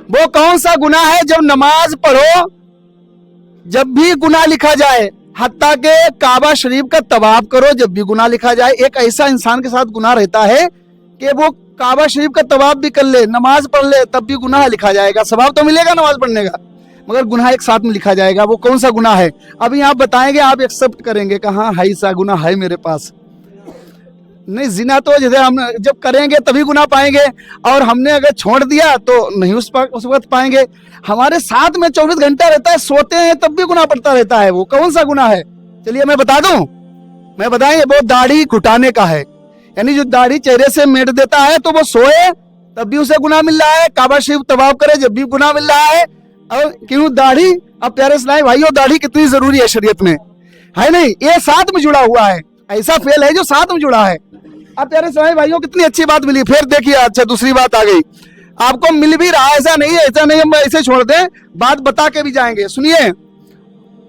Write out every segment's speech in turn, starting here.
वो कौन सा गुनाह है जब नमाज पढ़ो जब भी गुनाह लिखा जाए, हत्ता के काबा शरीफ का तवाफ करो जब भी गुनाह लिखा जाए। एक ऐसा इंसान के साथ गुनाह रहता है कि वो काबा शरीफ का तवाफ भी कर ले, नमाज पढ़ ले, तब भी गुनाह लिखा जाएगा। सवाब तो मिलेगा नमाज पढ़ने का, मगर गुनाह एक साथ में लिखा जाएगा। वो कौन सा गुनाह है? अभी आप बताएंगे, आप एक्सेप्ट करेंगे कि हाँ है ऐसा गुनाह है मेरे पास। नहीं, जिना तो जैसे हम जब करेंगे तभी गुनाह पाएंगे, और हमने अगर छोड़ दिया तो नहीं उस वक्त पाएंगे। हमारे साथ में 24 घंटा रहता है, सोते हैं तब भी गुनाह पड़ता रहता है। वो कौन सा गुनाह है? चलिए मैं बता दूं, मैं बताएंगे। वो दाढ़ी घुटाने का है, यानी जो दाढ़ी चेहरे से मेट देता है तो वो सोए तब भी उसे गुनाह मिल रहा है, काबा शरीफ तवाफ करे जब भी गुनाह मिल रहा है। और क्यों दाढ़ी? अब प्यारे इस्लामी भाइयों, दाढ़ी कितनी जरूरी है शरीयत में, है नहीं? ये साथ में जुड़ा हुआ है, ऐसा फेल है जो साथ में जुड़ा है। अब प्यारे इस्लामी भाइयों, कितनी अच्छी बात मिली। फिर देखिए, अच्छा दूसरी बात आ गई, आपको मिल भी रहा है, ऐसा नहीं है, ऐसा नहीं हम ऐसे छोड़ दें, बात बता के भी जाएंगे। सुनिए,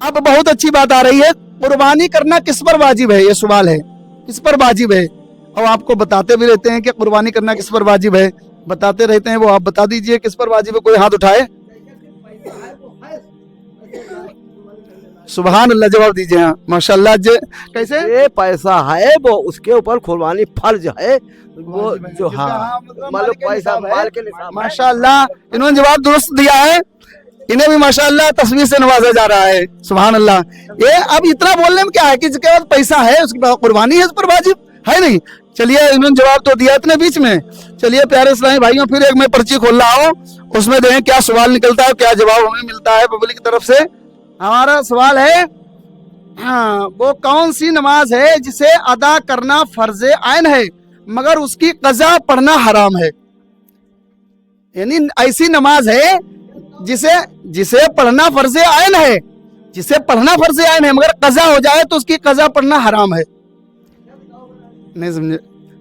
अब बहुत अच्छी बात आ रही है, कुर्बानी करना किस पर वाजिब है? ये सवाल है, किस पर वाजिब है? और आपको बताते भी रहते हैं कि कुर्बानी करना किस पर वाजिब है, बताते रहते हैं। वो आप बता दीजिए किस पर वाजिब है, कोई हाथ उठाए। सुभान अल्लाह, जवाब दीजिए। हाँ माशाल्लाह। कैसे? ये पैसा है वो उसके ऊपर कुर्बानी फर्ज है, वो जो हाँ मतलब पैसा माल के निसाब। माशाल्लाह, इन्होंने जवाब दुरुस्त दिया है, इन्हें भी माशाल्लाह तस्वीर से नवाजा जा रहा है। सुभान अल्लाह। ये अब इतना बोलने में क्या है कि जिसके पास पैसा है उसकी कुर्बानी है, उस पर वाजिब है नहीं। चलिए, इन्होंने जवाब तो दिया इतने बीच में। चलिए प्यारे इस्लामी भाइयों, फिर एक मैं पर्ची खोल रहा हूँ, उसमें देखें क्या सवाल निकलता है, क्या जवाब हमें मिलता है पब्लिक की तरफ से। हमारा सवाल है, हाँ, वो कौन सी नमाज है जिसे अदा करना फर्ज आइन है मगर उसकी कज़ा पढ़ना हराम है? यानी ऐसी नमाज है जिसे पढ़ना फर्ज आइन है, जिसे पढ़ना फर्ज आइन है मगर कज़ा हो जाए तो उसकी कज़ा पढ़ना हराम है। नहीं समझे?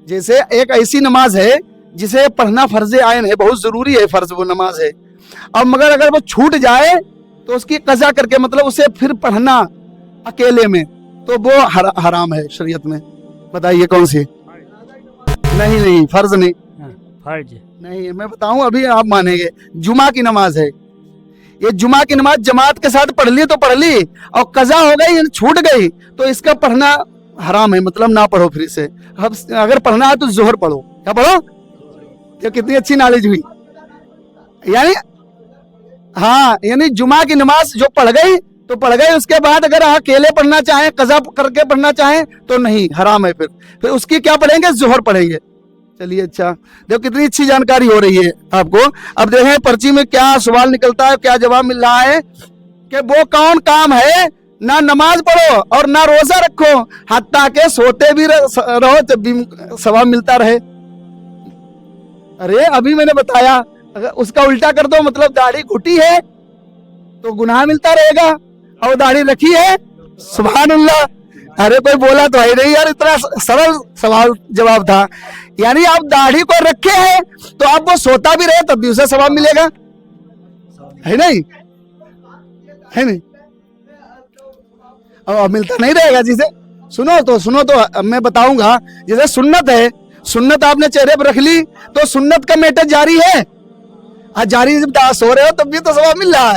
जैसे एक ऐसी नमाज है जिसे पढ़ना फर्ज आइन है, बहुत जरूरी है, फर्ज वो नमाज है, अब मगर अगर वो छूट जाए तो उसकी कज़ा करके, मतलब उसे फिर पढ़ना अकेले में, तो वो हराम है शरीयत में। बताइए कौन सी? नहीं, फर्ज नहीं, फर्ज नहीं। मैं बताऊं, अभी आप मानेंगे, जुमा की नमाज है। ये जुमा की नमाज जमात के साथ पढ़ ली तो पढ़ ली, और कज़ा हो गई, छूट गई, तो इसका पढ़ना हराम है, मतलब ना पढ़ो फिर से। अब अगर पढ़ना है तो जोहर पढ़ो। क्या पढ़ो? क्या कितनी अच्छी नॉलेज हुई। यानी हाँ, यानी जुमा की नमाज जो पढ़ गई तो पढ़ गई, उसके बाद अगर अकेले पढ़ना चाहें, कज़ा करके पढ़ना चाहें तो नहीं, हराम है। फिर उसकी क्या पढ़ेंगे? जोहर पढ़ेंगे। चलिए, अच्छा देखो कितनी अच्छी जानकारी हो रही है आपको। अब देखें पर्ची में क्या सवाल निकलता है, क्या जवाब मिल रहा है कि वो कौन काम है ना नमाज पढ़ो और ना रोजा रखो, हत्ता के सोते भी रहो जब भी सवाब मिलता रहे। अरे अभी मैंने बताया, अगर उसका उल्टा कर दो, मतलब दाढ़ी घुटी है तो गुनाह मिलता रहेगा, और दाढ़ी रखी है, सुभान अल्लाह। अरे कोई बोला तो है नहीं यार, इतना सरल सवाल जवाब था। यानी आप दाढ़ी को रखे हैं तो आप वो सोता भी रहे तब भी उसे सवाब मिलेगा, है नहीं? है नहीं? और मिलता नहीं रहेगा। जिसे सुनो तो मैं बताऊंगा, जैसे सुन्नत है, सुन्नत आपने चेहरे पर रख ली तो सुन्नत का मैटर जारी है, जारी जब सो रहे हो तब भी तो सवाब मिल रहा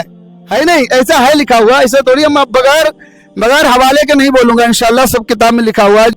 है नहीं? ऐसा है लिखा हुआ, ऐसा थोड़ी हम बगैर हवाले के नहीं बोलूंगा, इंशाल्लाह सब किताब में लिखा हुआ है।